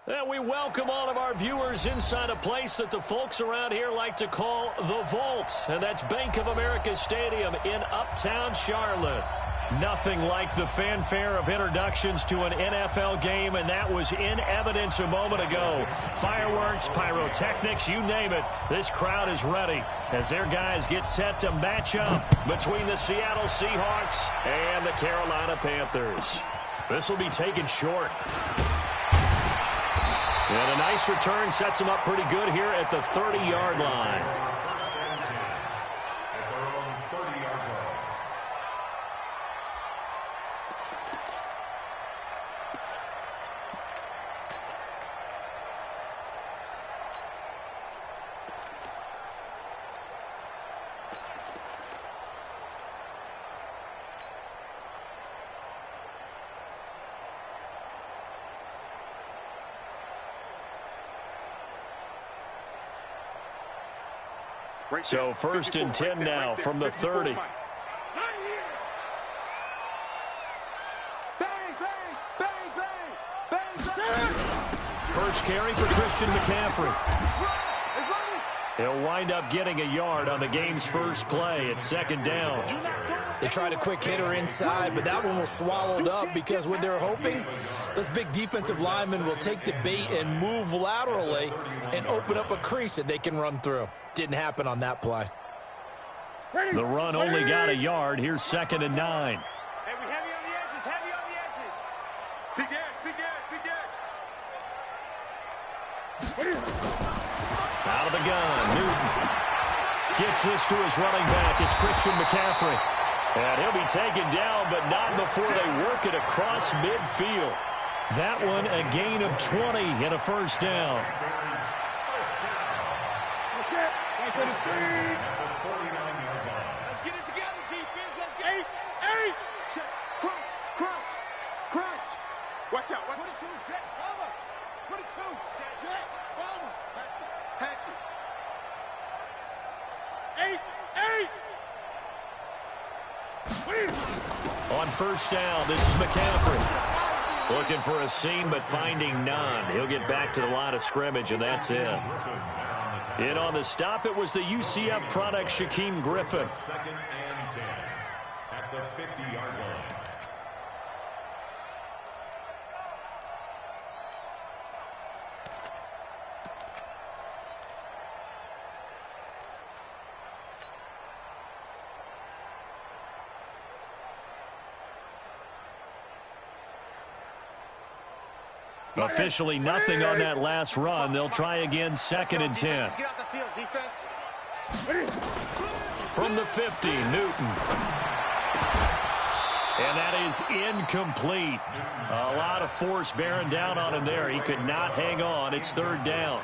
And we welcome all of our viewers inside a place that the folks around here like to call the Vault. And that's Bank of America Stadium in Uptown Charlotte. Nothing like the fanfare of introductions to an NFL game, and that was in evidence a moment ago. Fireworks, pyrotechnics, you name it. This crowd is ready as their guys get set to match up between the Seattle Seahawks and the Carolina Panthers. This will be taken short. And a nice return sets him up pretty good here at the 30-yard line. So 1st and 10 now from the 30. First carry for Christian McCaffrey. He'll wind up getting a yard on the game's first play. It's 2nd down. They tried a quick hitter inside, but that one was swallowed up because what they're hoping, those big defensive linemen will take the bait and move laterally and open up a crease that they can run through. Didn't happen on that play. The run only got a yard. Here's 2nd and 9. Hey, we heavy on the edges, heavy on the edges. Big edge, big edge, big edge. Out of the gun, Newton gets this to his running back. It's Christian McCaffrey. And he'll be taken down, but not before they work it across midfield. That one a gain of 20 and a 1st down. Let's get it together, defense. Let's get it. Eight. Crunch. Watch out. 22, jet, bomber. 22, jet, bomber. Hatch it. 8. On 1st down, this is McCaffrey. Looking for a seam, but finding none. He'll get back to the line of scrimmage, and that's it. In on the stop, it was the UCF product, Shaquem Griffin. 2nd and 10 at the 50-yard line. Officially nothing on that last run. They'll try again 2nd and 10. Get out the field, defense. From the 50, Newton. And that is incomplete. A lot of force bearing down on him there. He could not hang on. It's 3rd down.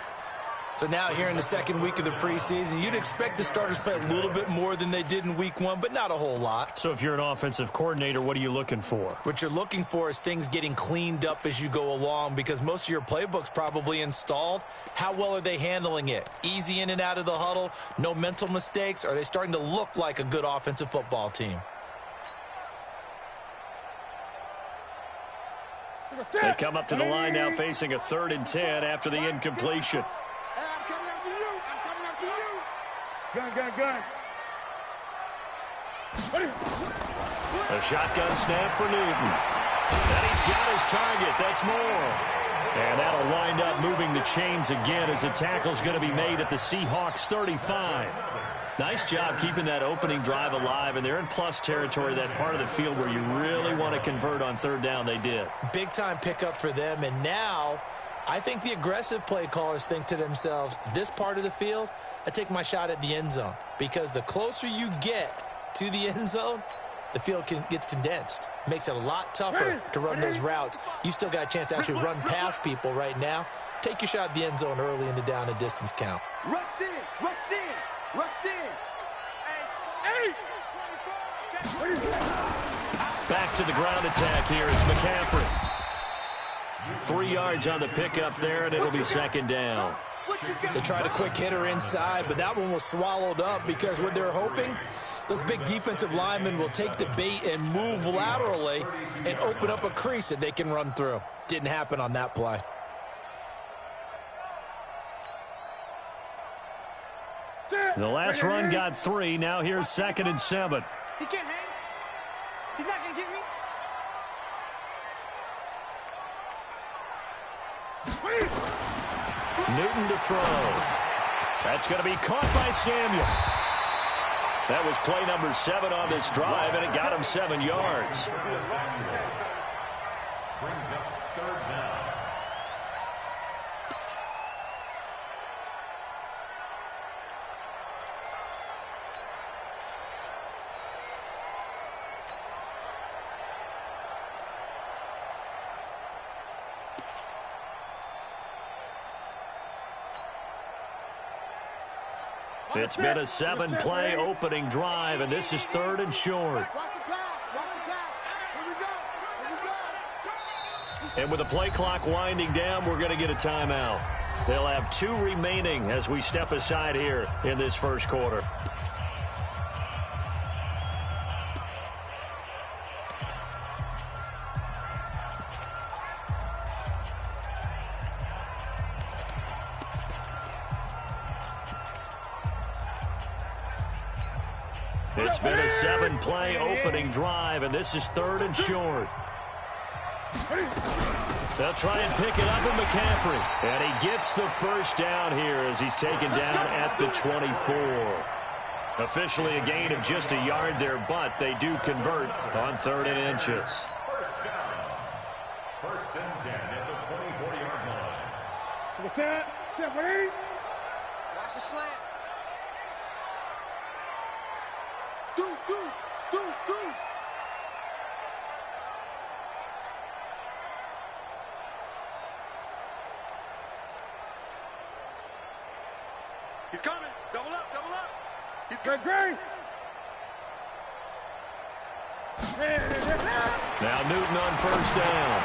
So now here in the 2nd week of the preseason, you'd expect the starters play a little bit more than they did in week 1, but not a whole lot. So if you're an offensive coordinator, what are you looking for? What you're looking for is things getting cleaned up as you go along because most of your playbook's probably installed. How well are they handling it? Easy in and out of the huddle, no mental mistakes? Are they starting to look like a good offensive football team? They come up to the line now facing a 3rd and 10 after the incompletion. I'm coming after you. Gun. A shotgun snap for Newton. And he's got his target. That's more. And that'll wind up moving the chains again as the tackle's going to be made at the Seahawks 35. Nice job keeping that opening drive alive, and they're in plus territory, that part of the field where you really want to convert on 3rd down. They did. Big-time pickup for them, and now I think the aggressive play callers think to themselves, this part of the field, I take my shot at the end zone, because the closer you get to the end zone, the field gets condensed. Makes it a lot tougher to run those routes. You still got a chance to actually run past people right now. Take your shot at the end zone early in the down and distance count. Rush in. Back to the ground attack here. It's McCaffrey. 3 yards on the pickup there, and it'll be second down. They tried a quick hitter inside, but that one was swallowed up because what they're hoping, those big defensive linemen will take the bait and move laterally and open up a crease that they can run through. Didn't happen on that play. The last run got 3. Now here's 2nd and 7. He can't hang. He's not going to get me. Newton to throw. That's going to be caught by Samuel. That was play number 7 on this drive, and it got him 7 yards. Brings up 3rd down. It's been a 7-play opening drive, and this is 3rd and short. And with the play clock winding down, we're going to get a timeout. They'll have 2 remaining as we step aside here in this first quarter. It's been a 7-play opening drive, and this is 3rd and short. They'll try and pick it up with McCaffrey. And he gets the first down here as he's taken down at the 24. Officially a gain of just a yard there, but they do convert on 3rd and inches. First down. 1st and 10 at the 24-yard line. What's that? Watch the slant. Deuce, deuce, deuce, deuce. He's coming. Double up, double up. He's good. Great. Now Newton on 1st down.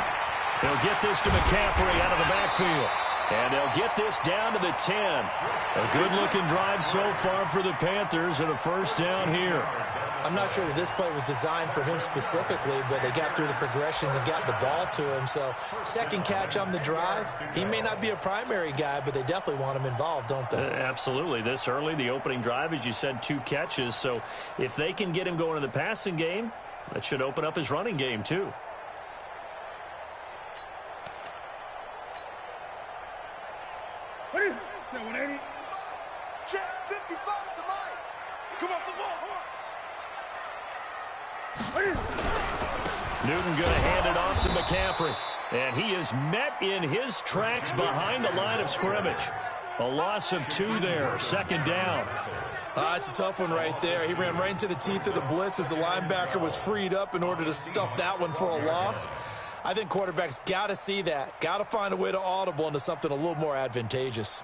They'll get this to McCaffrey out of the backfield. And they'll get this down to the 10. A good-looking drive so far for the Panthers and a 1st down here. I'm not sure that this play was designed for him specifically, but they got through the progressions and got the ball to him. So 2nd catch on the drive. He may not be a primary guy, but they definitely want him involved, don't they? Absolutely. This early, the opening drive, as you said, 2 catches. So if they can get him going in the passing game, that should open up his running game too. What is it? 180. Check 55 to Mike. Come off the ball. What is it? Newton going to hand it off to McCaffrey. And he is met in his tracks behind the line of scrimmage. A loss of 2 there. 2nd down. It's a tough one right there. He ran right into the teeth of the blitz as the linebacker was freed up in order to stuff that one for a loss. I think quarterbacks got to see that. Got to find a way to audible into something a little more advantageous.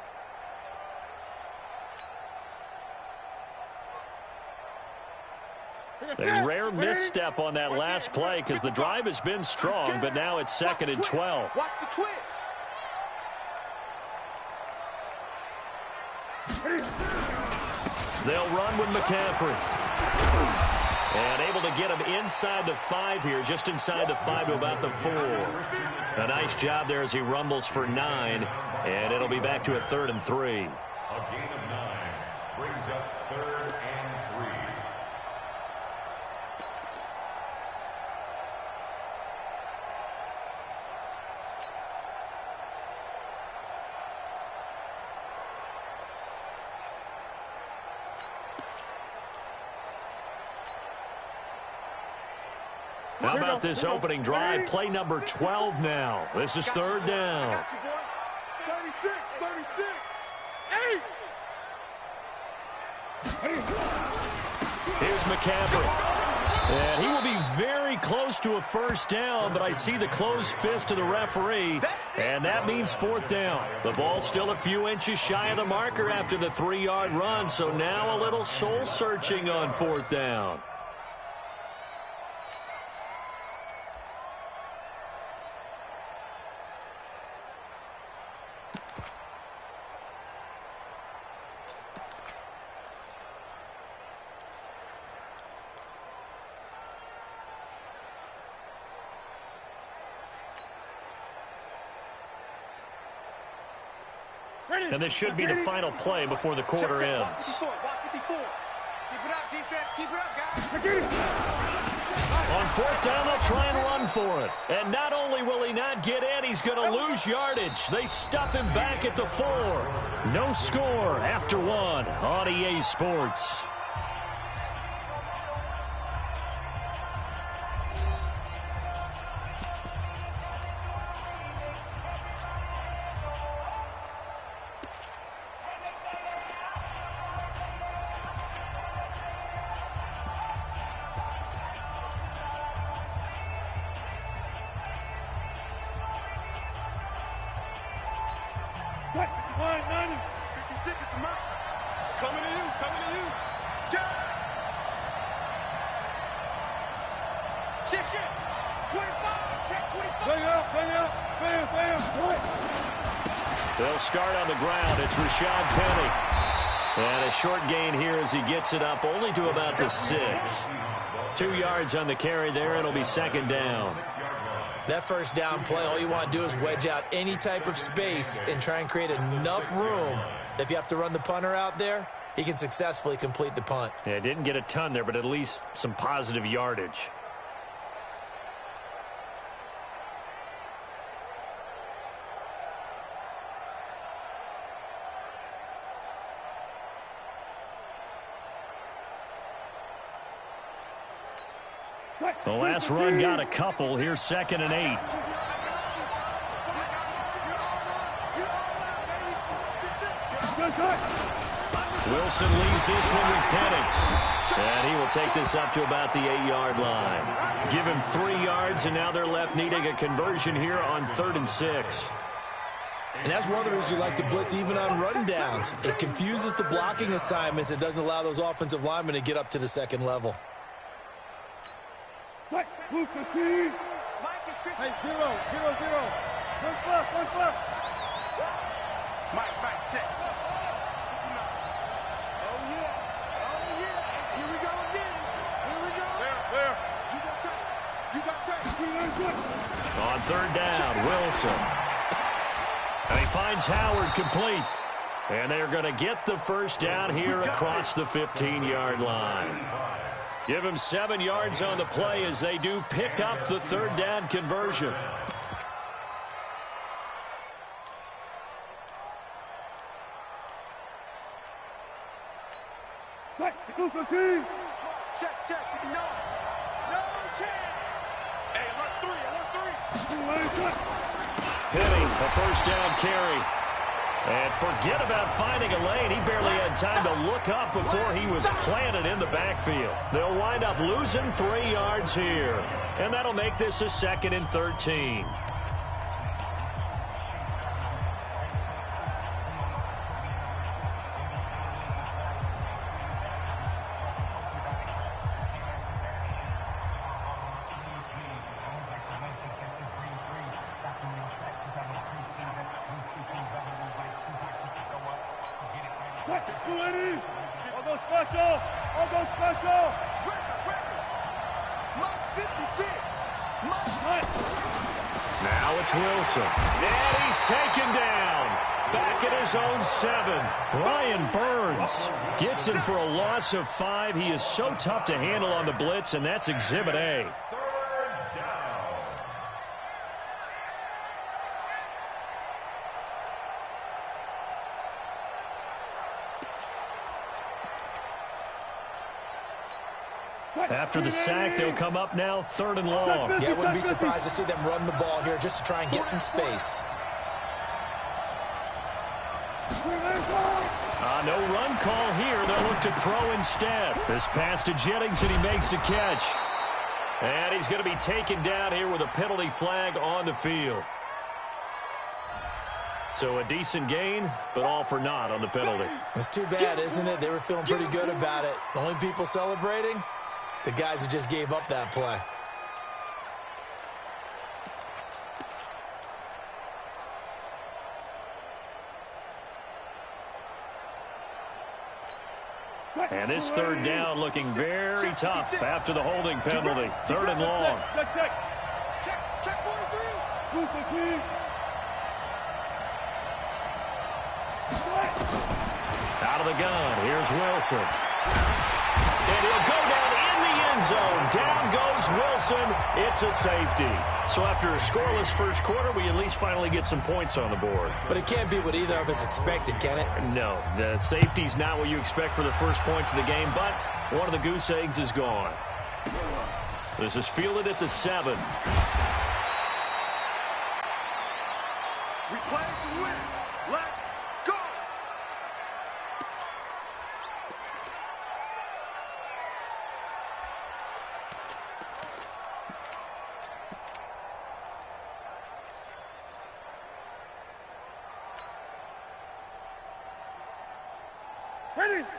A rare misstep on that last play because the drive has been strong, but now it's 2nd and 12. Watch the twist. They'll run with McCaffrey. And able to get him inside the 5 here, just inside the 5 to about the 4. A nice job there as he rumbles for 9, and it'll be back to a 3rd and 3. A gain of 9 brings up 3rd and 3. How about this opening drive? Play number 12 now. This is 3rd down. 36, 36. Here's McCaffrey. And he will be very close to a 1st down, but I see the closed fist of the referee, and that means 4th down. The ball's still a few inches shy of the marker after the 3-yard run, so now a little soul-searching on 4th down. And this should be the final play before the quarter ends. Keep it up, defense. Keep it up, guys. On fourth down, they'll try and run for it. And not only will he not get in, he's going to lose yardage. They stuff him back at the 4. No score after 1 on EA Sports. They'll start on the ground. It's Rashad Penny. And a short gain here as he gets it up only to about the 6. 2 yards on the carry there. It'll be second down. That first down play, all you want to do is wedge out any type of space and try and create enough room. If you have to run the punter out there, he can successfully complete the punt. Yeah, didn't get a ton there, but at least some positive yardage. The last run got a couple. Here's 2nd and 8. Wilson leaves this one with Penny. And he will take this up to about the 8-yard line. Give him 3 yards, and now they're left needing a conversion here on 3rd and 6. And that's one of the reasons you like to blitz even on run downs. It confuses the blocking assignments. It doesn't allow those offensive linemen to get up to the second level. Hey, 0, 0, 0. 1 4. Mike, check. Oh, yeah. Here we go again. Where? You got tape. On 3rd down, Wilson. And he finds Howard complete. And they're going to get the first down here across the 15-yard line. Give him 7 yards on the play as they do pick up the 3rd down conversion. Check. No chance. Hey, alert 3. Penny, a first down carry. And forget about finding a lane. He barely had time to look up before he was planted in the backfield. They'll wind up losing 3 yards here. And that'll make this a 2nd and 13. I'll go special. Mike 56. Now it's Wilson. And he's taken down. Back at his own 7. Brian Burns gets him for a loss of 5. He is so tough to handle on the blitz, and that's Exhibit A. After the sack, they'll come up now 3rd and long. Yeah, I wouldn't be surprised to see them run the ball here just to try and get some space. No run call here. They'll look to throw instead. This pass to Jennings, and he makes the catch. And he's going to be taken down here with a penalty flag on the field. So a decent gain, but all for naught on the penalty. It's too bad, isn't it? They were feeling pretty good about it. The only people celebrating, the guys who just gave up that play. And this third down looking very tough after the holding penalty. Third and long. Check 43. Out of the gun, here's Wilson. And he'll go down in the end zone. Down goes Wilson. It's a safety. So after a scoreless first quarter, we at least finally get some points on the board. But it can't be what either of us expected, can it? No, the safety's not what you expect for the first points of the game, but one of the goose eggs is gone. This is fielded at the 7. We play to win. Let's go.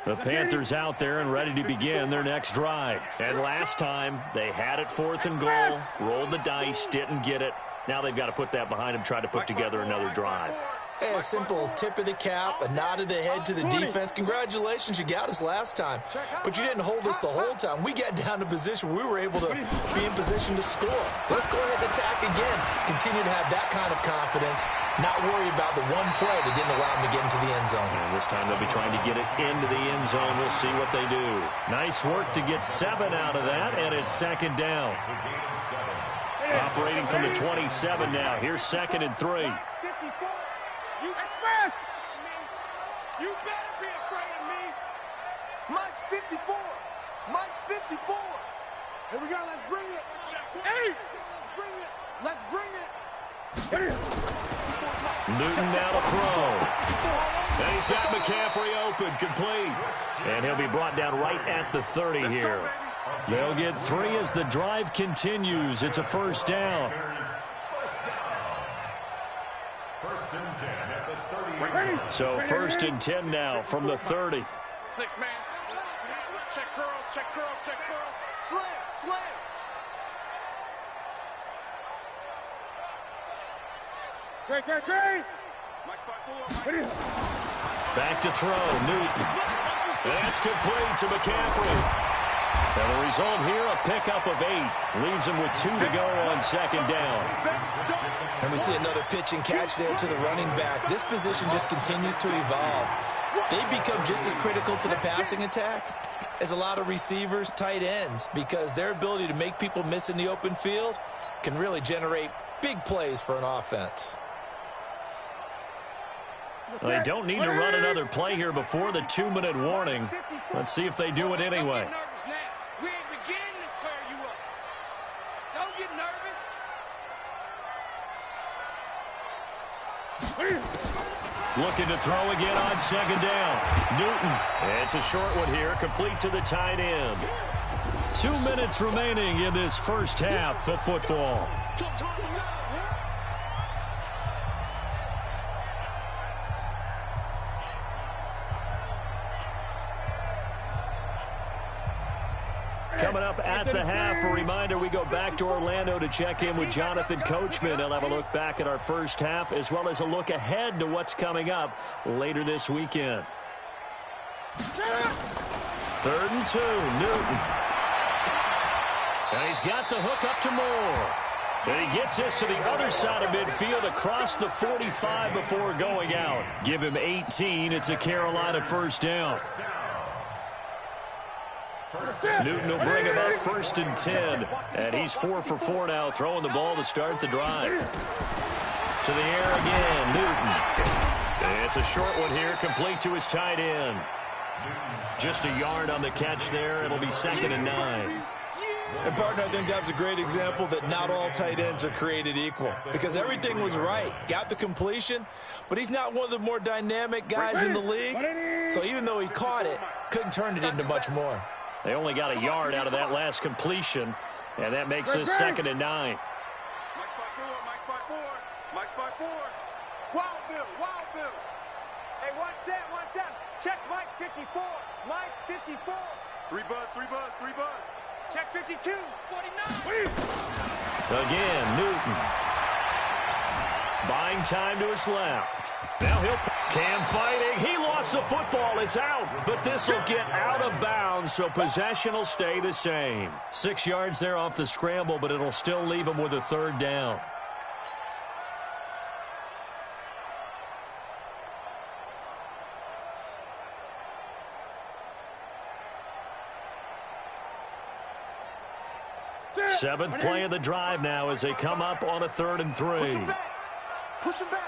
The Panthers out there and ready to begin their next drive. And last time, they had it 4th and goal, rolled the dice, didn't get it. Now they've got to put that behind them, try to put together another drive. Hey, a simple tip of the cap, a nod of the head to the defense. Congratulations, you got us last time. But you didn't hold us the whole time. We got down to position where we were able to be in position to score. Let's go ahead and attack again. Continue to have that kind of confidence, not worry about the one play that didn't allow them to get into the end zone. And this time they'll be trying to get it into the end zone. We'll see what they do. Nice work to get 7 out of that, and it's 2nd down. Operating from the 27 now. Here's 2nd and 3. You better be afraid of me. Mike's 54. Mike's 54. Here we go. Let's bring it. Hey. Let's bring it. Newton now to throw. And he's got McCaffrey open, complete. And he'll be brought down right at the 30 here. They'll get 3 as the drive continues. It's a first down. So 1st and 10 now from the 30. 6 man. Check curls, check curls, check curls. Slam. Great. Back to throw, Newton. That's complete to McCaffrey. And the result here, a pickup of 8. Leaves him with 2 to go on 2nd down. And we see another pitch and catch there to the running back. This position just continues to evolve. They become just as critical to the passing attack as a lot of receivers, tight ends, because their ability to make people miss in the open field can really generate big plays for an offense. Well, they don't need to run another play here before the 2-minute warning. Let's see if they do it anyway. We ain't beginning to tear you up. Don't get nervous. Looking to throw again on 2nd down. Newton. It's a short one here, complete to the tight end. 2 minutes remaining in this first half of football. Coming up at the half, a reminder, we go back to Orlando to check in with Jonathan Coachman. He'll have a look back at our first half as well as a look ahead to what's coming up later this weekend. 3rd and 2, Newton. And he's got the hook up to Moore. And he gets this to the other side of midfield across the 45 before going out. Give him 18. It's a Carolina first down. Newton will bring him up 1st and 10. And he's 4 for 4 now, throwing the ball to start the drive. To the air again, Newton. It's a short one here, complete to his tight end. Just a yard on the catch there. It'll be 2nd and 9. And, partner, I think that's a great example that not all tight ends are created equal, because everything was right. Got the completion, but he's not one of the more dynamic guys in the league. So even though he caught it, couldn't turn it into much more. They only got a yard out of that last completion, and that makes this 2nd and 9. Mike's by 4. Mike's by 4. Wild Bill. Hey, one set. Check Mike 54. Mike 54. 3 buzz. Check 52. 49. Again, Newton. Buying time to his left. Now he'll Cam fighting. He lost the football. It's out. But this will get out of bounds, so possession will stay the same. 6 yards there off the scramble, but it'll still leave him with a third down. Seventh play of the drive now as they come up on a 3rd and 3. Push him back. Push him back.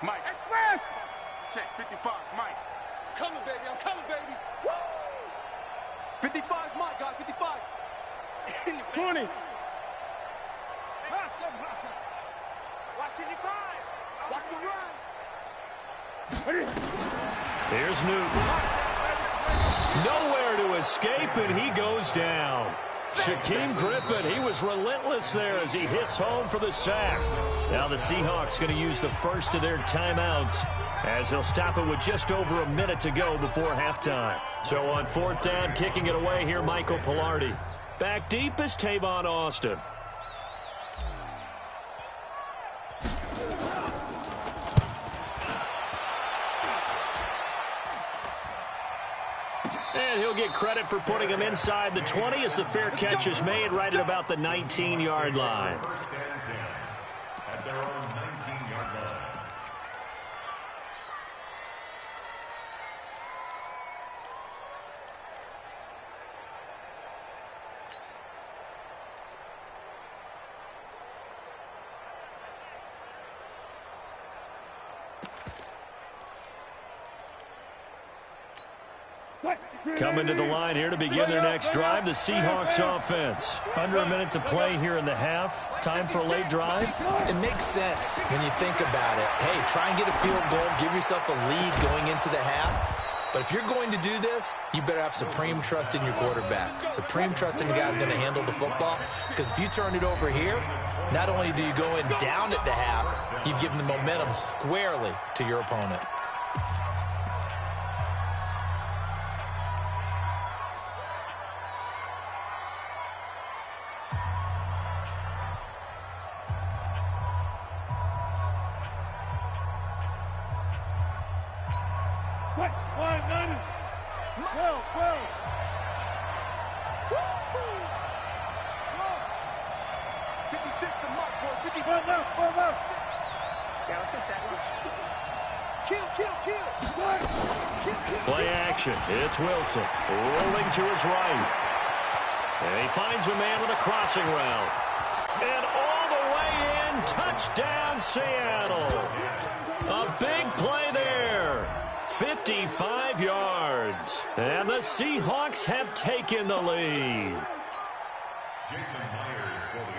Mike. Check 55, Mike. Coming, baby. I'm coming, baby. Woo! 55 is Mike, guys. 55. 20. Watch 55. Watch the run. Here's Newton. Nowhere to escape, and he goes down. Shaquem Griffin, he was relentless there as he hits home for the sack. Now the Seahawks going to use the first of their timeouts as they'll stop it with just over a minute to go before halftime. So on 4th down, kicking it away here, Michael Pilardi. Back deep is Tavon Austin. And he'll get credit for putting him inside the 20 as the fair catch is made right at about the 19-yard line. First and 10 at their own 19-yard line. Coming to the line here to begin their next drive, the Seahawks offense. Under a minute to play here in the half. Time for a late drive. It makes sense when you think about it. Hey, try and get a field goal, give yourself a lead going into the half. But if you're going to do this, you better have supreme trust in your quarterback. Supreme trust in the guy who's going to handle the football. Because if you turn it over here, not only do you go in down at the half, you've given the momentum squarely to your opponent. Play action. It's Wilson rolling to his right. And he finds a man with a crossing route. And all the way in, touchdown Seattle. A big play there. 55 yards. And the Seahawks have taken the lead.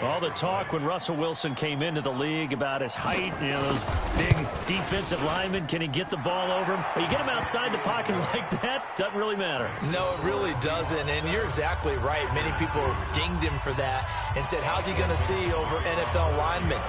All the talk when Russell Wilson came into the league about his height, you know, those big defensive linemen, can he get the ball over him? But you get him outside the pocket like that, doesn't really matter. No, it really doesn't, and you're exactly right. Many people dinged him for that and said, how's he going to see over NFL linemen?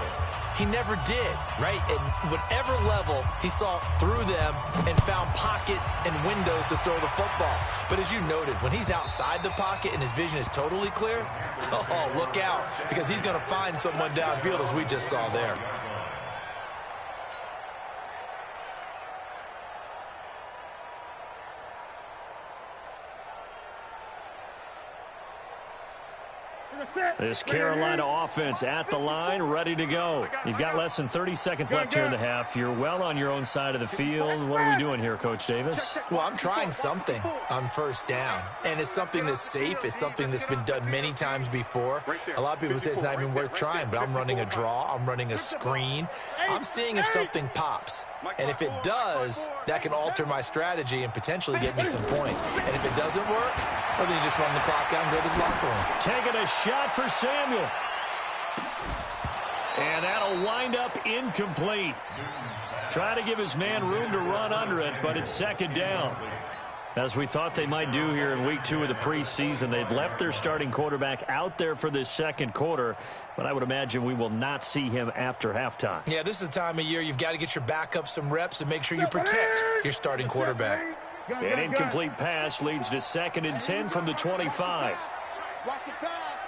He never did, right? At whatever level, he saw through them and found pockets and windows to throw the football. But as you noted, when he's outside the pocket and his vision is totally clear, oh, look out, because he's going to find someone downfield, as we just saw there. This Carolina offense at the line, ready to go. You've got less than 30 seconds left here in the half. You're well on your own side of the field. What are we doing here, Coach Davis? Well, I'm trying something on 1st down, and it's something that's safe. It's something that's been done many times before. A lot of people say it's not even worth trying, but I'm running a draw. I'm running a screen. I'm seeing if something pops, and if it does, that can alter my strategy and potentially get me some points. And if it doesn't work, well, then you just run the clock out and go to the locker room. Taking a shot for Samuel. And that'll wind up incomplete. Try to give his man room to run under it, but it's 2nd down. As we thought they might do here in week 2 of the preseason, they've left their starting quarterback out there for this 2nd quarter, but I would imagine we will not see him after halftime. Yeah, this is the time of year you've got to get your backup some reps and make sure you protect your starting quarterback. An incomplete pass leads to 2nd and 10 from the 25. Watch the pass.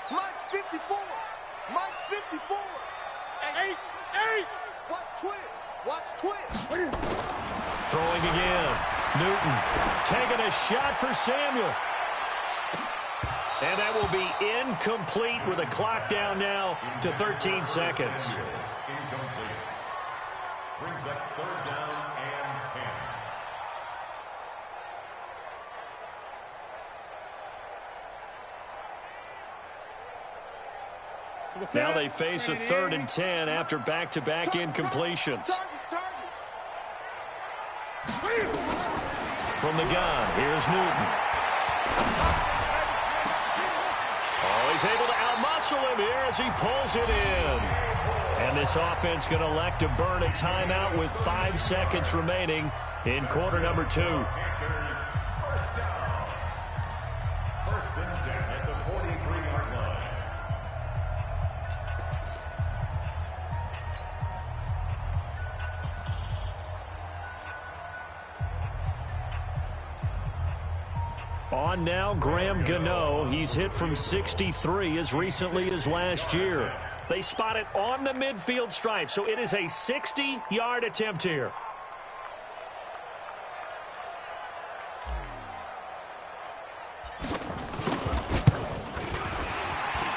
Mike's 54. Mike's 54. 8. Watch twitch. Watch twitch. Throwing again. Newton taking a shot for Samuel. And that will be incomplete with a clock down now to 13 seconds. Incomplete. Brings up 3rd down and 10. Now they face a 3rd and 10 after back-to-back incompletions. From the gun, here's Newton. Oh, he's able to outmuscle him here as he pulls it in. And this offense going to elect to burn a timeout with 5 seconds remaining in quarter number 2. First and 10 at the 43-yard line. On now, Graham Gano. He's hit from 63 as recently as last year. They spot it on the midfield stripe, so it is a 60-yard attempt here.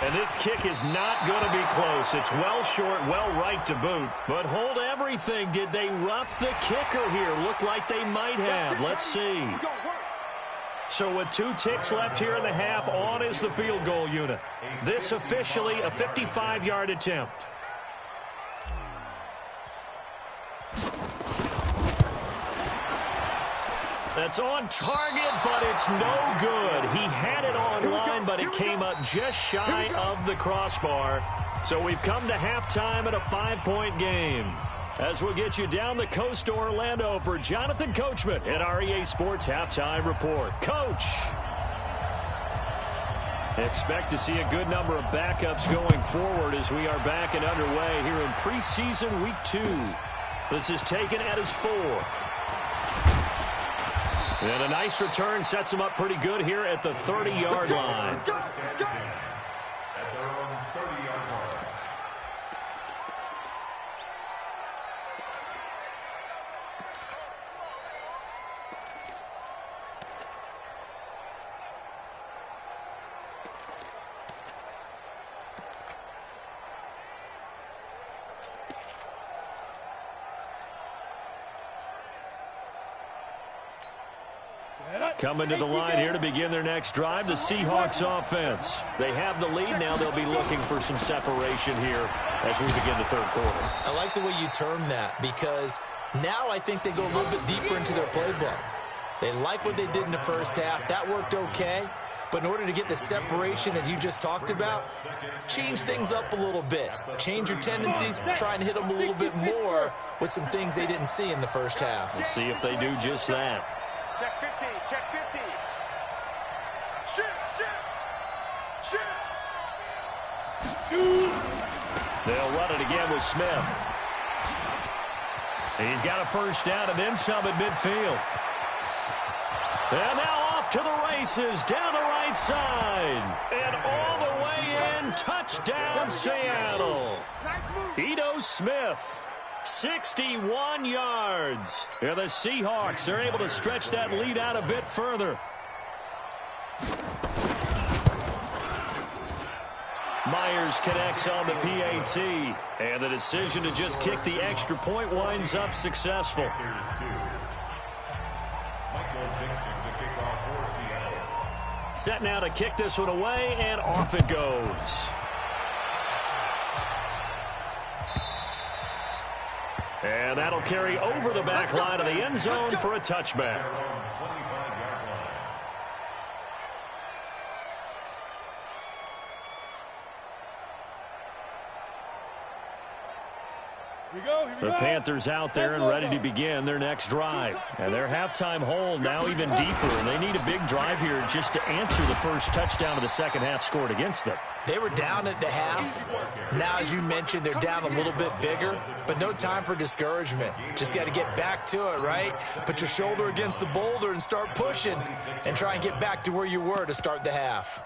And this kick is not going to be close. It's well short, well right to boot. But hold everything. Did they rough the kicker here? Looked like they might have. Let's see. So with 2 ticks left here in the half, on is the field goal unit. This officially a 55-yard attempt. That's on target, but it's no good. He had it on line, but it came up just shy of the crossbar. So we've come to halftime at a 5-point game. As we'll get you down the coast to Orlando for Jonathan Coachman at our EA Sports Halftime Report. Coach! Expect to see a good number of backups going forward as we are back and underway here in preseason week 2. This is taken at his 4. And a nice return sets him up pretty good here at the 30-yard line. At their own 30-yard line. Coming to the line here to begin their next drive, the Seahawks offense. They have the lead. Now they'll be looking for some separation here as we begin the 3rd quarter. I like the way you term that because now I think they go a little bit deeper into their playbook. They like what they did in the first half. That worked okay. But in order to get the separation that you just talked about, change things up a little bit. Change your tendencies, try and hit them a little bit more with some things they didn't see in the first half. We'll see if they do just that. Check 50. Check 50. Shoot. They'll run it again with Smith. He's got a first down and then some at midfield. And now off to the races down the right side. And all the way in, touchdown Seattle. Ito Smith. 61 yards. And the Seahawks are able to stretch that lead out a bit further. Myers connects on the PAT. And the decision to just kick the extra point winds up successful. Set now to kick this one away, and off it goes. And that'll carry over the back line of the end zone for a touchback. The Panthers out there and ready to begin their next drive. And their halftime hole now even deeper. And they need a big drive here just to answer the first touchdown of the second half scored against them. They were down at the half. Now, as you mentioned, they're down a little bit bigger, but no time for discouragement. Just got to get back to it, right? Put your shoulder against the boulder and start pushing and try and get back to where you were to start the half.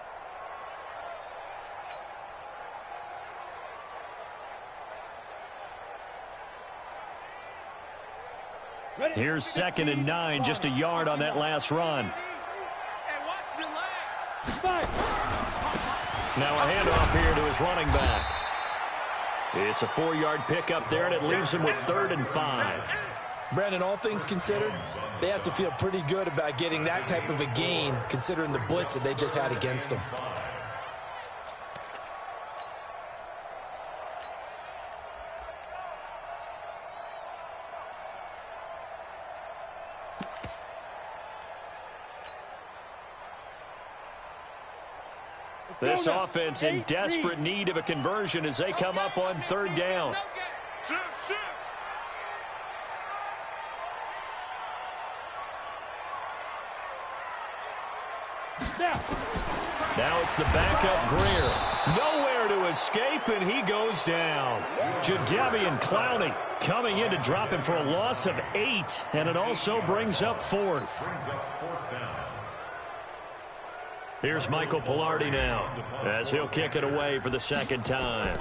Here's 2nd and 9, just a yard on that last run. Now a handoff here to his running back. It's a 4-yard pickup there, and it leaves him with 3rd and 5. Brandon, all things considered, they have to feel pretty good about getting that type of a gain, considering the blitz that they just had against them. This offense in desperate need of a conversion as they come up on 3rd down. Now it's the backup Greer. Nowhere to escape, and he goes down. Jadeveon Clowney coming in to drop him for a loss of 8, and it also brings up 4th. Here's Michael Pilardi now as he'll kick it away for the 2nd time.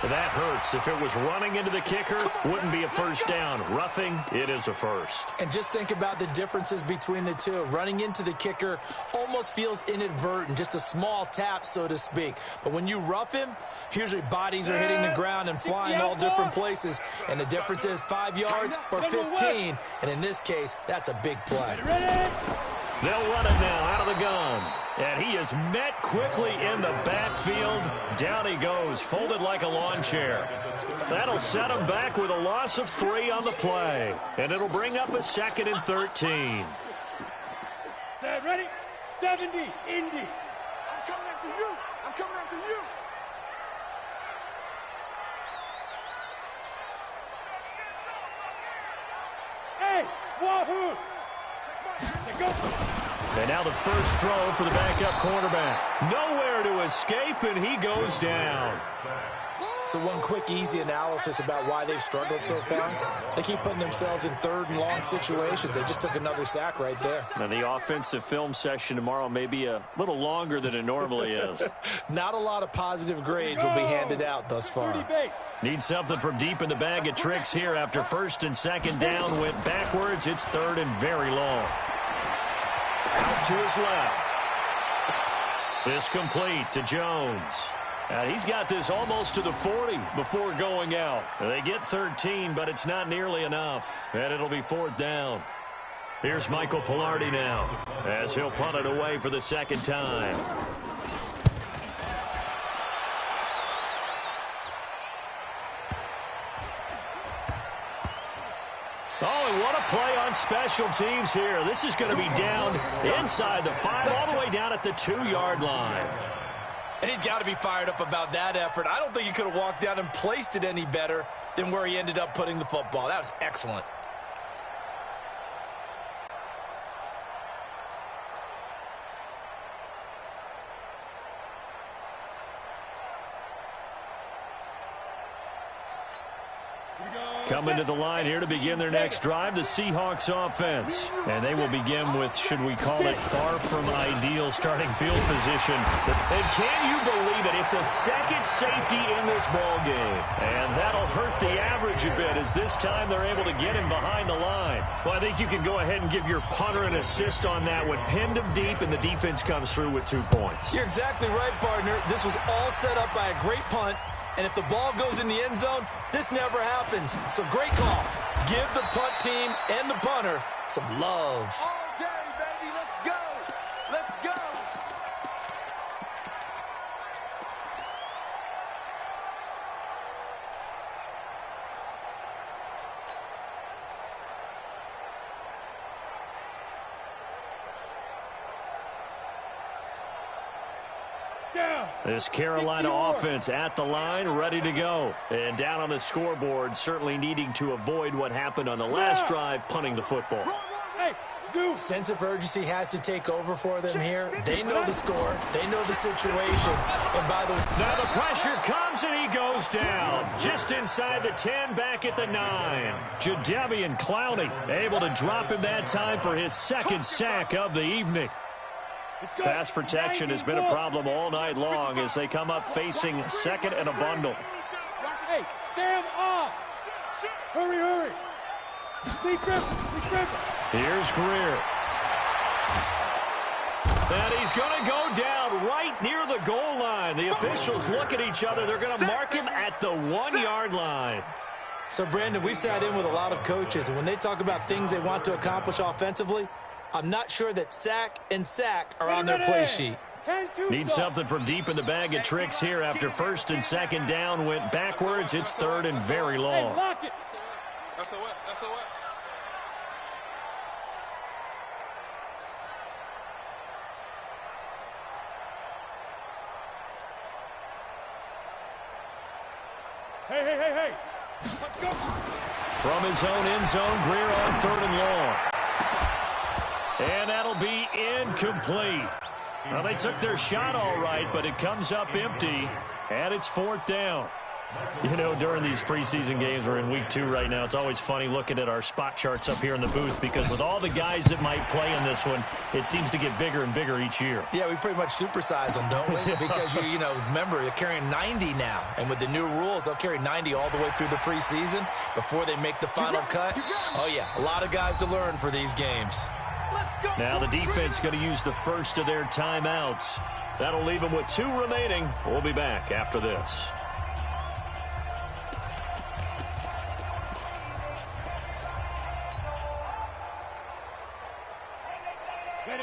That hurts. If it was running into the kicker, wouldn't be a first down. Roughing, it is a first. And just think about the differences between the two. Running into the kicker almost feels inadvertent, just a small tap, so to speak. But when you rough him, usually bodies are hitting the ground and flying all different places. And the difference is 5 yards or 15. And in this case, that's a big play. They'll run it now out of the gun. And he is met quickly in the backfield. Down he goes, folded like a lawn chair. That'll set him back with a loss of 3 on the play. And it'll bring up a 2nd and 13. Set, ready? 70, Indy. I'm coming after you. I'm coming after you. Hey, wahoo! And now the first throw for the backup quarterback. Nowhere to escape, and he goes down. So one quick, easy analysis about why they've struggled so far. They keep putting themselves in 3rd and long situations. They just took another sack right there. And the offensive film session tomorrow may be a little longer than it normally is. Not a lot of positive grades will be handed out thus far. Need something from deep in the bag of tricks here after 1st and 2nd down. Went backwards. It's 3rd and very long. Out to his left. This complete to Jones. And he's got this almost to the 40 before going out. They get 13, but it's not nearly enough. And it'll be 4th down. Here's Michael Pilardi now as he'll punt it away for the 2nd time. Oh, and what a play on special teams here. This is going to be down inside the 5, all the way down at the 2-yard line. And he's got to be fired up about that effort. I don't think he could have walked down and placed it any better than where he ended up putting the football. That was excellent. Coming to the line here to begin their next drive, the Seahawks offense. And they will begin with, should we call it, far from ideal starting field position. And can you believe it? It's a 2nd safety in this ball game. And that'll hurt the average a bit as this time they're able to get him behind the line. Well, I think you can go ahead and give your punter an assist on that one. Pinned him deep, and the defense comes through with 2 points. You're exactly right, partner. This was all set up by a great punt. And if the ball goes in the end zone, this never happens. So great call. Give the punt team and the punter some love. All day, baby. Let's go. Let's go. This Carolina offense at the line, ready to go. And down on the scoreboard, certainly needing to avoid what happened on the last drive, punting the football. Sense of urgency has to take over for them here. They know the score. They know the situation. And by the way, now the pressure comes and he goes down. Just inside the 10, back at the 9. Jadeveon Clowney able to drop him that time for his second sack of the evening. Pass protection has been a problem all night long as they come up facing second and a bundle. Hey, stand up. Hurry, hurry. Here's Greer. And he's going to go down right near the goal line. The officials look at each other. They're going to mark him at the 1-yard line. So, Brandon, we sat in with a lot of coaches, and when they talk about things they want to accomplish offensively, I'm not sure that sack and sack are on their play sheet. Need something from deep in the bag of tricks here after first and second down went backwards. It's third and very long. Hey. Let's go. From his own end zone, Greer on third and long. And that'll be incomplete. Well, they took their shot all right, but it comes up empty, and it's fourth down. You know, during these preseason games, we're in week 2 right now, it's always funny looking at our spot charts up here in the booth because with all the guys that might play in this one, it seems to get bigger and bigger each year. Yeah, we pretty much supersize them, don't we? Because, you know, remember, they're carrying 90 now. And with the new rules, they'll carry 90 all the way through the preseason before they make the final cut. Oh, yeah, a lot of guys to learn for these games. Now the defense going to use the first of their timeouts. That'll leave them with 2 remaining. We'll be back after this.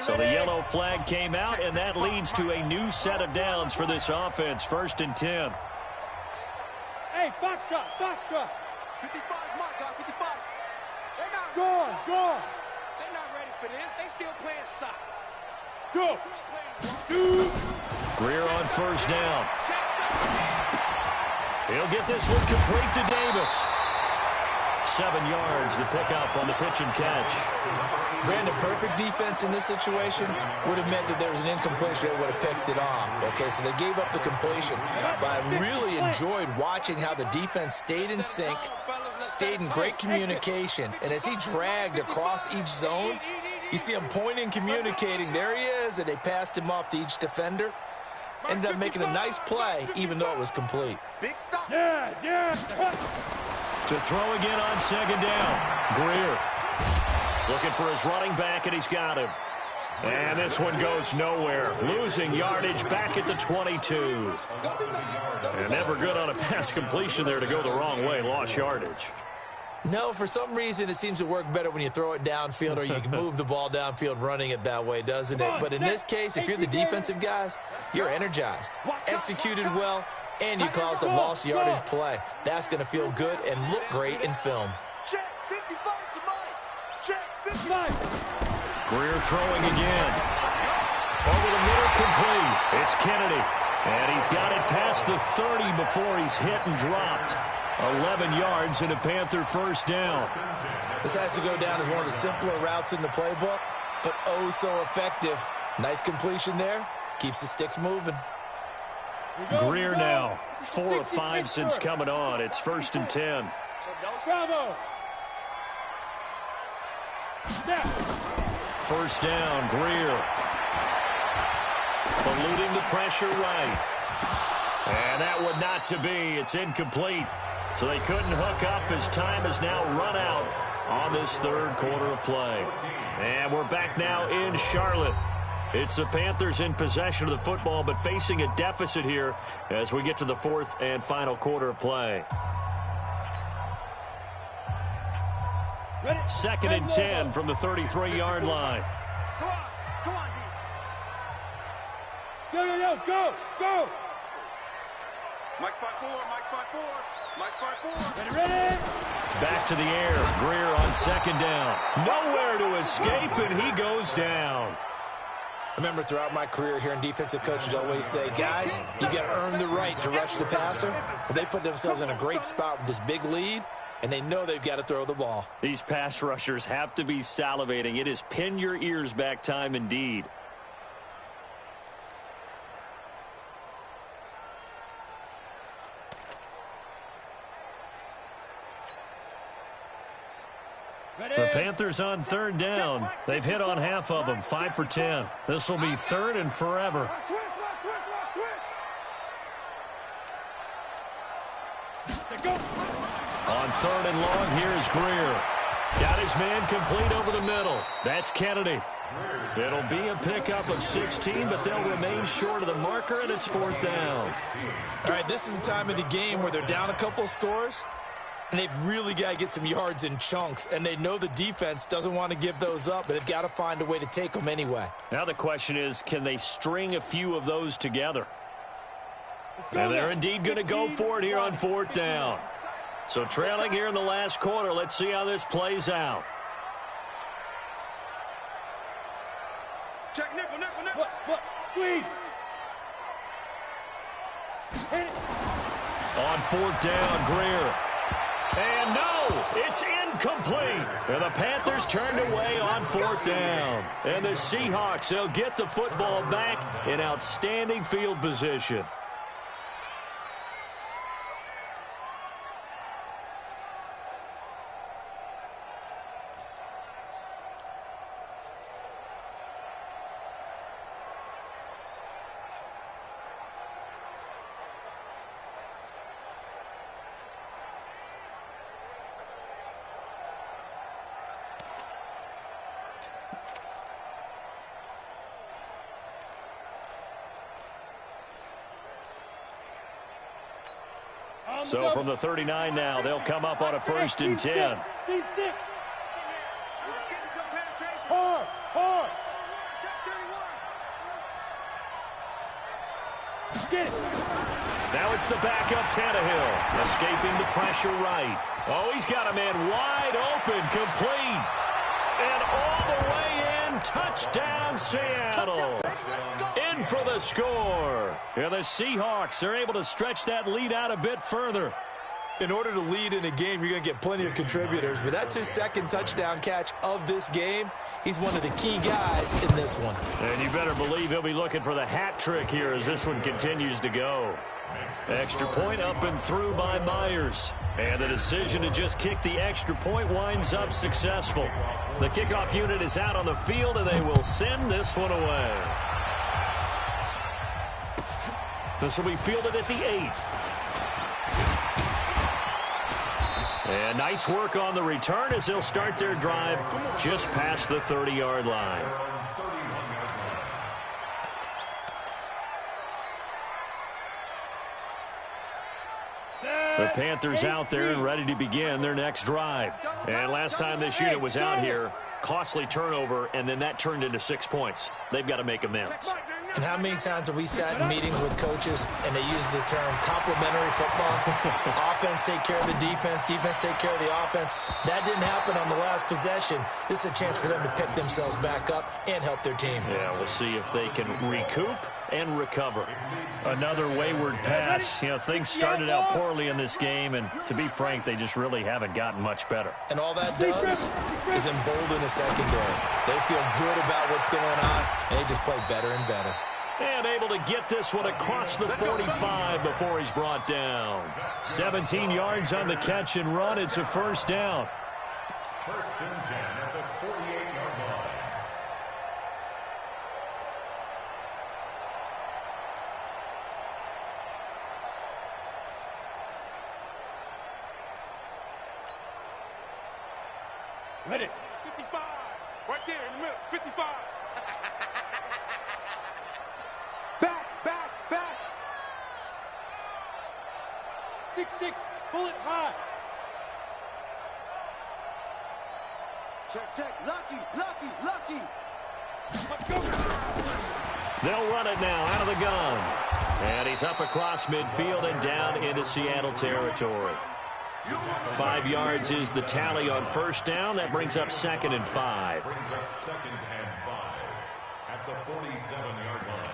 So the yellow flag came out, and that leads to a new set of downs for this offense. First and 10. Hey, Foxtrot. 55, my God, 55. Go on. They're not ready for this. They still playing soccer. Go. Greer on first down. He'll get this one complete to Davis. 7 yards to pick up on the pitch and catch. Brandon, perfect defense in this situation would have meant that there was an incompletion that would have picked it off. Okay, so they gave up the completion. But I really enjoyed watching how the defense stayed in sync, stayed in great communication. And as he dragged across each zone, you see him pointing, communicating. There he is, and they passed him off to each defender. Ended up making a nice play, even though it was complete. Big stop. Yeah. To throw again on second down. Greer looking for his running back, and he's got him. And this one goes nowhere. Losing yardage back at the 22. And never good on a pass completion there to go the wrong way. Lost yardage. No, for some reason, it seems to work better when you throw it downfield or you can move the ball downfield running it that way, doesn't it? But in this case, if you're the defensive guys, you're energized, executed well, and you caused a lost yardage play. That's going to feel good and look great in film. Check 55 to Mike. Check 55. Greer throwing again. Over the middle, complete. It's Kennedy. And he's got it past the 30 before he's hit and dropped. 11 yards and a Panther first down. This has to go down as one of the simpler routes in the playbook, but oh so effective. Nice completion there. Keeps the sticks moving. Greer now, 4 of 5 since coming on. It's first and 10. Bravo. First down, Greer. Eluding the pressure right. And that one not to be. It's incomplete. So they couldn't hook up as time has now run out on this third quarter of play. And we're back now in Charlotte. It's the Panthers in possession of the football, but facing a deficit here as we get to the fourth and final quarter of play. Second and 10 from the 33-yard line. Come on, D. Go. Mike spot 4. Ready. Back to the air. Greer on second down. Nowhere to escape, and he goes down. Remember, throughout my career here in defensive coaches always say, guys, you got to earn the right to rush the passer. Well, they put themselves in a great spot with this big lead, and they know they've got to throw the ball. These pass rushers have to be salivating. It is pin your ears back time indeed. The Panthers on third down. They've hit on half of them, 5 for 10. This will be third and forever. On third and long, here's Greer. Got his man complete over the middle. That's Kennedy. It'll be a pickup of 16, but they'll remain short of the marker, and it's fourth down. All right, this is the time of the game where they're down a couple of scores, and they've really got to get some yards in chunks, and they know the defense doesn't want to give those up, but they've got to find a way to take them anyway. Now the question is, can they string a few of those together? And they're indeed going to go for it here on fourth down. So trailing here in the last quarter, let's see how this plays out. Check nickel. Squeeze. On fourth down, Greer. And no, it's incomplete. And the Panthers turned away on fourth down. And the Seahawks, they'll get the football back in outstanding field position. So from the 39 now, they'll come up on a first and 10. Now it's the backup Tannehill, escaping the pressure right. Oh, he's got a man wide open, complete. And all the way in, touchdown Seattle. In for the score. And the Seahawks are able to stretch that lead out a bit further. In order to lead in a game, you're going to get plenty of contributors, but that's his second touchdown catch of this game. He's one of the key guys in this one. And you better believe he'll be looking for the hat trick here as this one continues to go. Extra point up and through by Myers. And the decision to just kick the extra point winds up successful. The kickoff unit is out on the field, and they will send this one away. This will be fielded at the 8th. And nice work on the return as they'll start their drive just past the 30-yard line. The Panthers out there and ready to begin their next drive. And last time this unit was out here, costly turnover, and then that turned into 6 points. They've got to make amends. And how many times have we sat in meetings with coaches and they use the term complementary football? Offense take care of the defense, defense take care of the offense. That didn't happen on the last possession. This is a chance for them to pick themselves back up and help their team. Yeah, we'll see if they can recoup and recover. Another wayward pass. You know, things started out poorly in this game, and to be frank, they just really haven't gotten much better. And all that does is embolden a secondary. They feel good about what's going on, and they just play better and better. And able to get this one across the 45 before he's brought down. 17 yards on the catch and run. It's a first down. First and 10 at the 48-yard line. Ready. 55. Right there in the middle. 55. Back. 6-6. Pull it high. Check. Lucky. Let's go. They'll run it now out of the gun. And he's up across midfield and down into Seattle territory. 5 yards is the tally on first down. That brings up 2nd and 5. at the 47-yard line.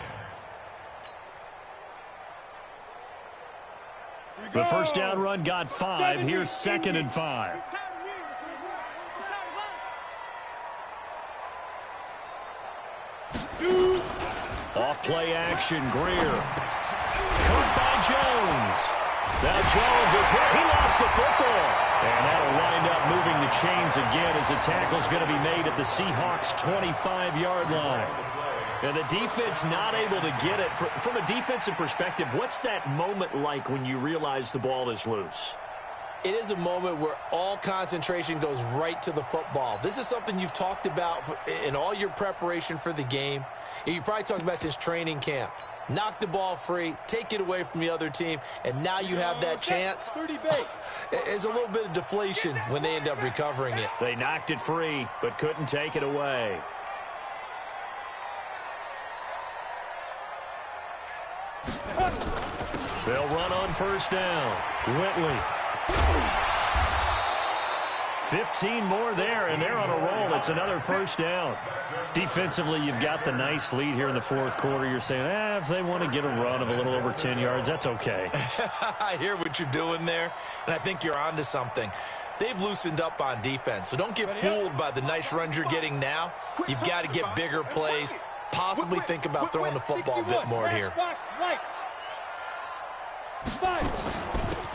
The first down run got 5. Here's 2nd and 5. Off play action, Greer. Caught by Jones. Now Jones is hit. He lost the football. And that'll wind up moving the chains again as the tackle's going to be made at the Seahawks' 25-yard line. And the defense not able to get it. From a defensive perspective, what's that moment like when you realize the ball is loose? It is a moment where all concentration goes right to the football. This is something you've talked about in all your preparation for the game. You probably talked about since training camp. Knock the ball free, take it away from the other team, and now you have that chance. There's a little bit of deflation when they end up recovering it. They knocked it free, but couldn't take it away. They'll run on first down. Whitley. 15 more there, and they're on a roll. It's another first down. Defensively, you've got the nice lead here in the fourth quarter. You're saying, if they want to get a run of a little over 10 yards, that's okay. I hear what you're doing there, and I think you're onto something. They've loosened up on defense, so don't get fooled by the nice runs you're getting now. You've got to get bigger plays, possibly think about throwing the football a bit more here.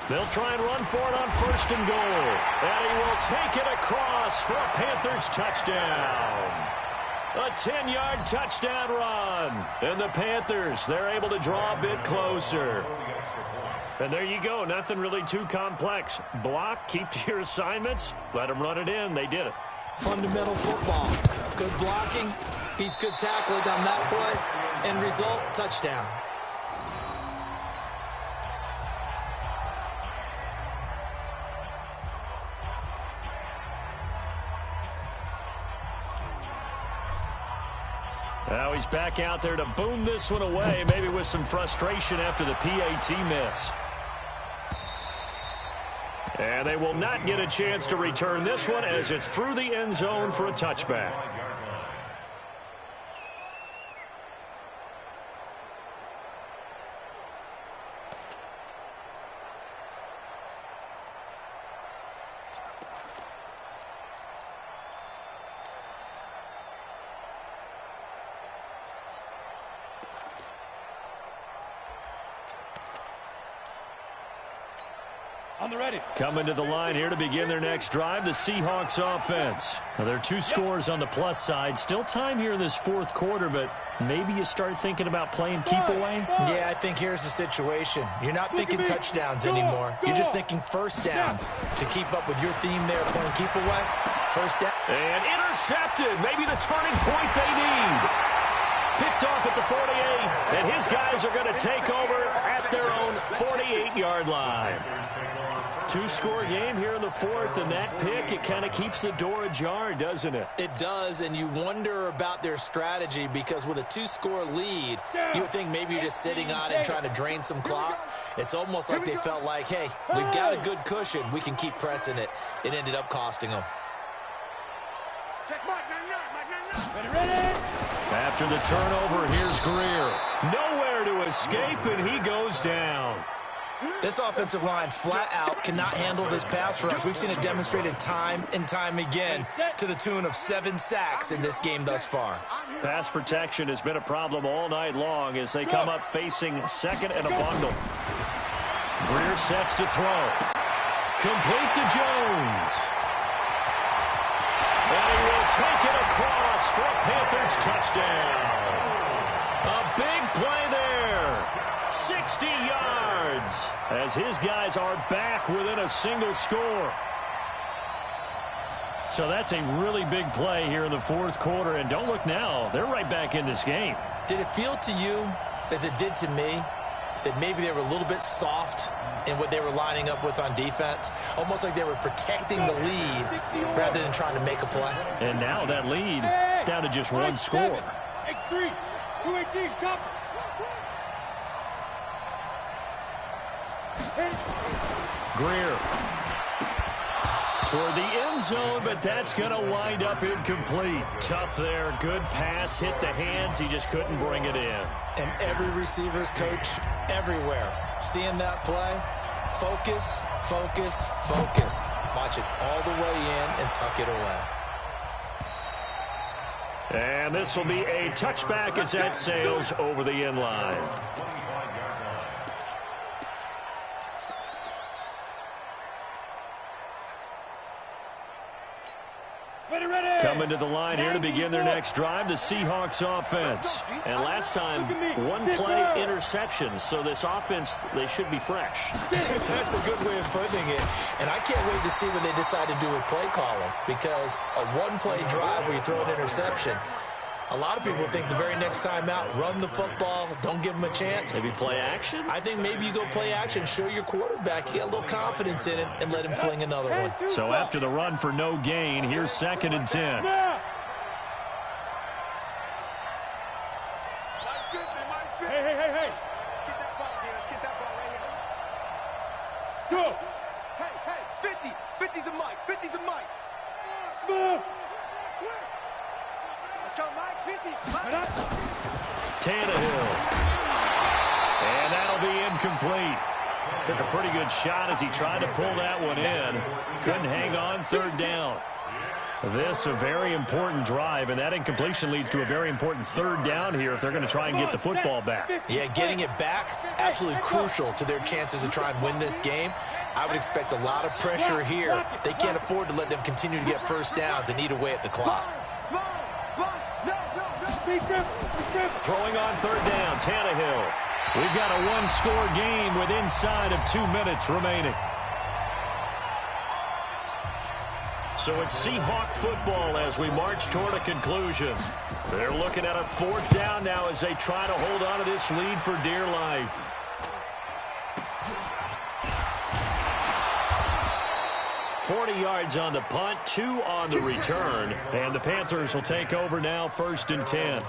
They'll try and run for it on first and goal. And he will take it across for a Panthers touchdown. A 10-yard touchdown run. And the Panthers, they're able to draw a bit closer. And there you go. Nothing really too complex. Block, keep to your assignments, let them run it in. They did it. Fundamental football. Good blocking, beats good tackling on that play. End result, touchdown. Now he's back out there to boom this one away, maybe with some frustration after the PAT miss. And they will not get a chance to return this one as it's through the end zone for a touchback. Coming to the line here to begin their next drive, the Seahawks offense. Now, there are 2 scores on the plus side. Still time here in this fourth quarter, but maybe you start thinking about playing keep away? Yeah, I think here's the situation. You're not thinking touchdowns anymore. You're just thinking first downs. To keep up with your theme there, playing keep away, first down. And intercepted. Maybe the turning point they need. Picked off at the 48, and his guys are going to take over at their own 48-yard line. 2-score game here in the fourth, and that pick, it kind of keeps the door ajar, doesn't it? It does, and you wonder about their strategy because with a 2-score lead, you would think maybe you're just sitting on it and trying to drain some clock. It's almost like they felt like, hey, we've got a good cushion. We can keep pressing it. It ended up costing them. After the turnover, here's Greer. Nowhere to escape, and he goes down. This offensive line flat out cannot handle this pass rush. We've seen it demonstrated time and time again to the tune of 7 sacks in this game thus far. Pass protection has been a problem all night long as they come up facing second and a bundle. Greer sets to throw. Complete to Jones. And he will take it across for a Panthers touchdown. A big play there. 60 yards as his guys are back within a single score. So that's a really big play here in the fourth quarter. And don't look now, they're right back in this game. Did it feel to you, as it did to me, that maybe they were a little bit soft in what they were lining up with on defense? Almost like they were protecting the lead rather than trying to make a play. And now that lead is down to just 1 score. X3, 218, chop. Greer. Toward the end zone, but that's going to wind up incomplete. Tough there. Good pass. Hit the hands. He just couldn't bring it in. And every receiver's coach everywhere. Seeing that play, focus, focus, focus. Watch it all the way in and tuck it away. And this will be a touchback as that sails over the end line. Coming to the line here to begin their next drive, the Seahawks offense. And last time, one-play interception, so this offense, they should be fresh. That's a good way of putting it. And I can't wait to see what they decide to do with play calling, because a one-play drive where you throw an interception, a lot of people think the very next time out, run the football, don't give them a chance. Maybe play action? I think maybe you go play action, show your quarterback, you get a little confidence in it, and let him fling another one. So after the run for no gain, here's 2nd and 10. Hey. Let's get that ball here. Let's get that ball right here. Go. Hey, 50. 50's the mic. 50's the mic. Smooth. Let's go, Mike. 50. Tannehill. And that'll be incomplete. Took a pretty good shot as he tried to pull that one in. Couldn't hang on, 3rd down. This a very important drive, and that incompletion leads to a very important 3rd down here if they're going to try and get the football back. Yeah, getting it back, absolutely crucial to their chances to try and win this game. I would expect a lot of pressure here. They can't afford to let them continue to get 1st downs and eat away at the clock. Throwing on 3rd down, Tannehill. We've got a one-score game with inside of 2 minutes remaining. So it's Seahawk football as we march toward a conclusion. They're looking at a 4th down now as they try to hold on to this lead for dear life. $40 yards on the punt, 2 on the return, and the Panthers will take over now, 1st and 10.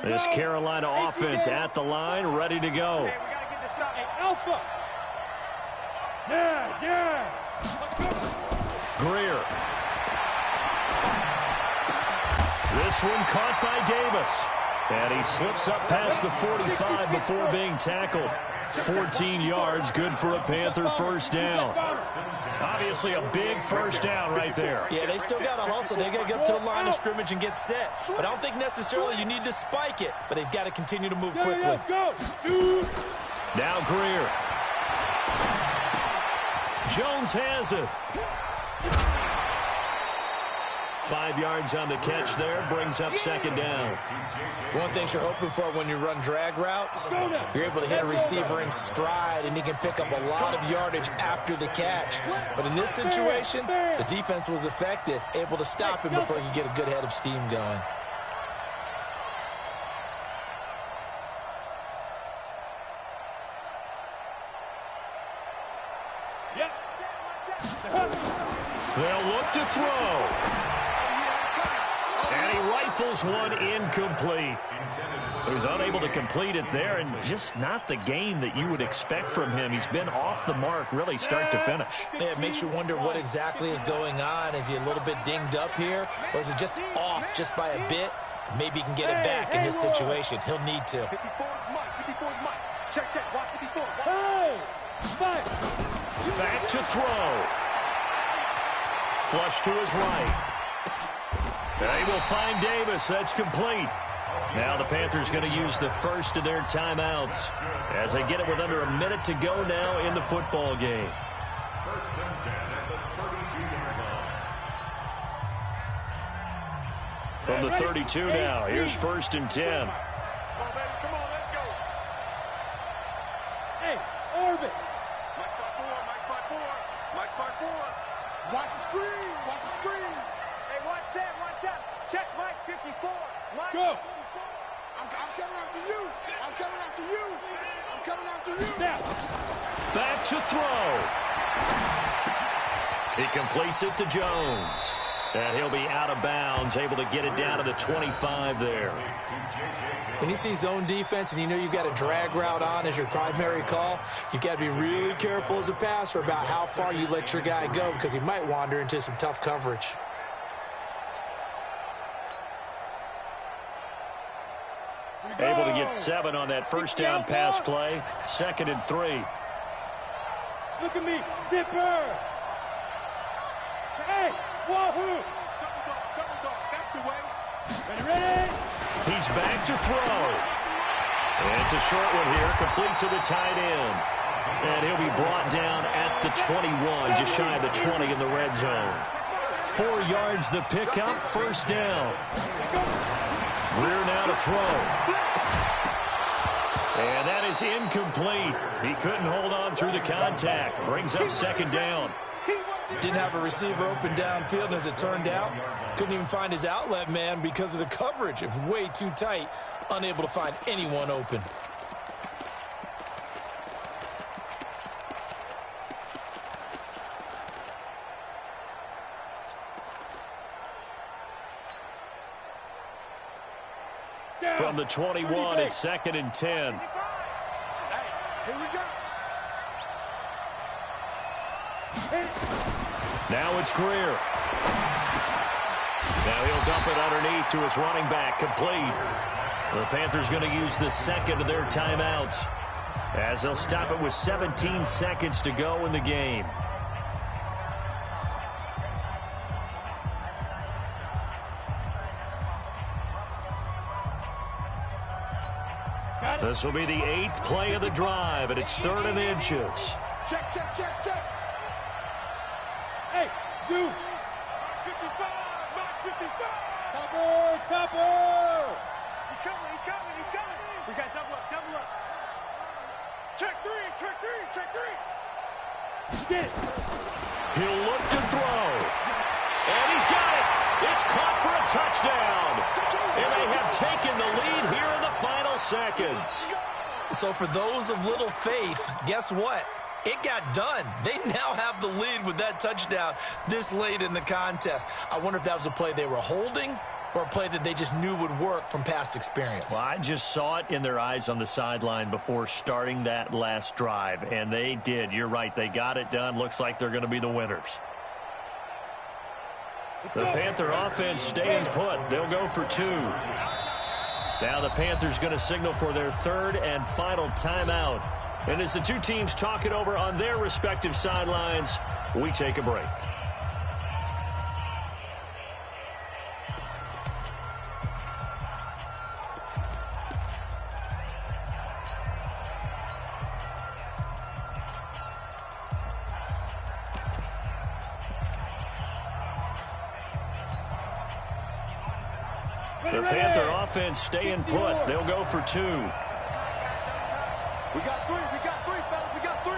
This Carolina offense at the line, ready to go. Hey, we gotta get this stop. Hey, Alpha. Yeah. Greer. This one caught by Davis. And he slips up past the 45 before being tackled. 14 yards, good for a Panther 1st down. Obviously a big 1st down right there. Yeah, they still got to hustle. They got to get up to the line of scrimmage and get set. But I don't think necessarily you need to spike it, but they've got to continue to move quickly. Now Greer. Jones has it. 5 yards on the catch there, brings up 2nd down. One thing you're hoping for when you run drag routes, you're able to hit a receiver in stride, and he can pick up a lot of yardage after the catch. But in this situation, the defense was effective, able to stop him before he could get a good head of steam going. They'll look to throw. And he rifles one incomplete. So he's unable to complete it there, and just not the game that you would expect from him. He's been off the mark really start to finish. Yeah, it makes you wonder what exactly is going on. Is he a little bit dinged up here, or is it just off just by a bit? Maybe he can get it back in this situation. He'll need to. 54 is Mike. Check. Watch 54. Back to throw. Flush to his right. They will find Davis. That's complete. Now the Panthers going to use the first of their timeouts as they get it with under a minute to go now in the football game. 1st and 10 at the 32-yard line. From the 32 now, here's 1st and 10. Come on, let's go. Hey, Orbit. Mike spot 4. Go. I'm coming after you. I'm coming after you. I'm coming after you. Back to throw. He completes it to Jones. And he'll be out of bounds, able to get it down to the 25 there. When you see zone defense and you know you've got a drag route on as your primary call, you've got to be really careful as a passer about how far you let your guy go because he might wander into some tough coverage. Able to get 7 on that first down pass play. 2nd and 3. Look at me, zipper. Hey, wahoo. Double dog, that's the way. Ready? He's back to throw. And it's a short one here, complete to the tight end. And he'll be brought down at the 21, just shy of the 20 in the red zone. 4 yards the pickup, first down. Greer now to throw. And that is incomplete. He couldn't hold on through the contact. Brings up 2nd down. Didn't have a receiver open downfield, and as it turned out, couldn't even find his outlet man because of the coverage. It was way too tight, unable to find anyone open. From the 21, it's 2nd and 10. Hey, here we go. Now it's Greer. Now he'll dump it underneath to his running back, complete. The Panthers going to use the 2nd of their timeouts as they'll stop it with 17 seconds to go in the game. This will be the 8th play of the drive, and it's 3rd and inches. Check. Hey, you. 55, Mark 55. Topper. He's coming. We got double up. Check three. Get it. He'll look to throw. And he's got it. It's caught for a touchdown. And they have taken the lead here in the final seconds. So for those of little faith, guess what? It got done. They now have the lead with that touchdown this late in the contest. I wonder if that was a play they were holding or a play that they just knew would work from past experience. Well, I just saw it in their eyes on the sideline before starting that last drive, and they did. You're right. They got it done. Looks like they're going to be the winners. The Panther offense staying put. They'll go for 2. Now the Panthers going to signal for their 3rd and final timeout. And as the two teams talk it over on their respective sidelines, we take a break. The Panther offense staying put. They'll go for 2. We got 3, fellas. We got 3.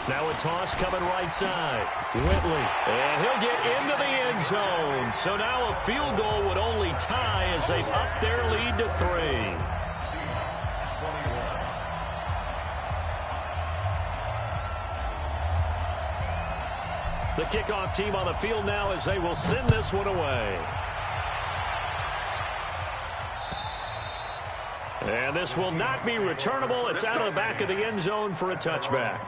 Now a toss coming right side. Whitley. And he'll get into the end zone. So now a field goal would only tie as they've upped their lead to 3. The kickoff team on the field now as they will send this one away. And this will not be returnable. It's out of the back of the end zone for a touchback.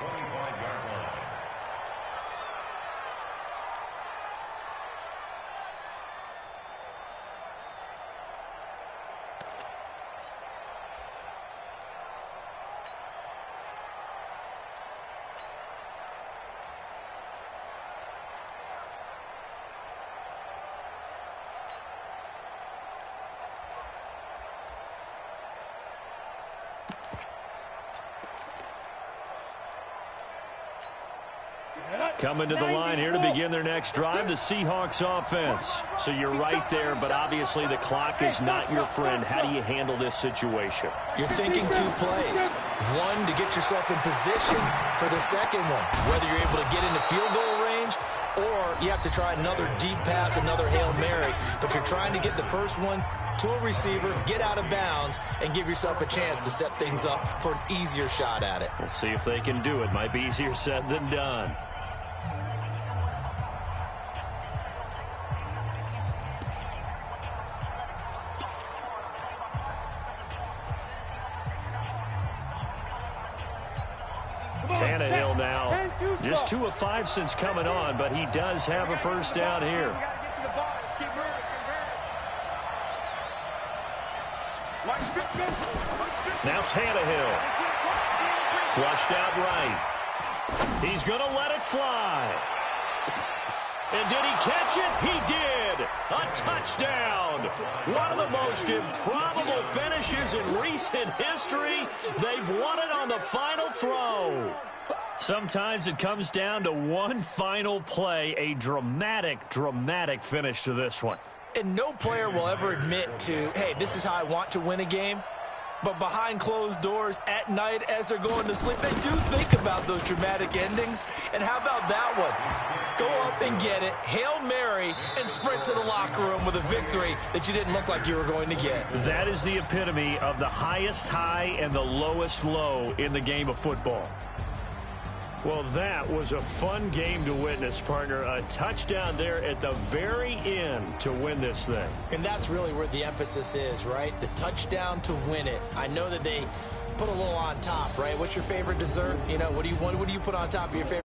Coming to the line here to begin their next drive, the Seahawks offense. So you're right there, but obviously the clock is not your friend. How do you handle this situation? You're thinking 2 plays. One, to get yourself in position for the second one, whether you're able to get into field goal range or you have to try another deep pass, another Hail Mary, but you're trying to get the first one to a receiver, get out of bounds, and give yourself a chance to set things up for an easier shot at it. We'll see if they can do it. Might be easier said than done. Tannehill now just 2 of 5 since coming on, but he does have a first down here. Now Tannehill. Flushed out right. He's going to let it fly. And did he catch it? He did. A touchdown. One of the most improbable finishes in recent history. They've won it on the final throw. Sometimes it comes down to one final play. A dramatic, dramatic finish to this one. And no player will ever admit to, hey, this is how I want to win a game. But behind closed doors at night as they're going to sleep, they do think about those dramatic endings. And how about that one? Go up and get it, Hail Mary, and sprint to the locker room with a victory that you didn't look like you were going to get. That is the epitome of the highest high and the lowest low in the game of football. Well, that was a fun game to witness, partner. A touchdown there at the very end to win this thing. And that's really where the emphasis is, right? The touchdown to win it. I know that they put a little on top, right? What's your favorite dessert? You know, what do you put on top of your favorite?